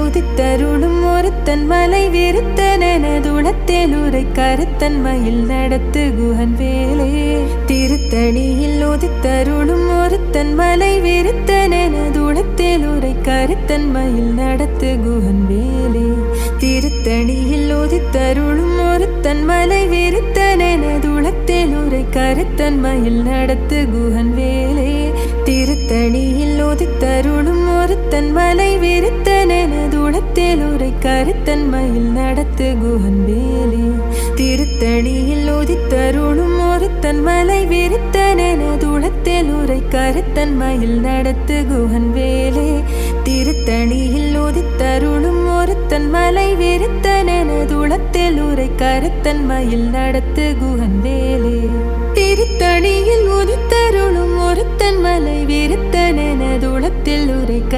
உதித்தருளும் ஒருத்தன் மலை விருத்தனதுளத்தில் உரை கருத்தன்மையில் நடத்து குஹன் வேலே திருத்தணியில் உதித்தருளும் ஒருத்தன் மலை விருத்தனதுளத்தில் உரை கருத்தன்மையில் நடத்து குஹன் வேலே திருத்தணியில் உதித்தருளும் ஒருத்தன் மலை விருத்தனதுளத்தில் உரை கருத்தன்மையில் நடத்து குஹன் வேலே திருத்தணியில் உதித்தருளும் ஒருத்தன் மலை விருத்தனதுளத்தில் உரை கருத்தன்மையில் நடத்து குஹன் வேலே திருத்தணியில் உதித்தருளும் ஒருத்தன் மலை விருத்தனதுளத்தில் உரை கருத்தன்மையில் நடத்து குஹன் வேலே திருத்தணியில் உதித்தருளும் ஒருத்தன் மலை விருத்தனதுளத்தில் உரை கருத்தன்மையில் நடத்து குஹன் வேலே திருத்தணியில் உதித்தருளும் ஒருத்தன் மலை விருத்தனதுளத்தில் உரை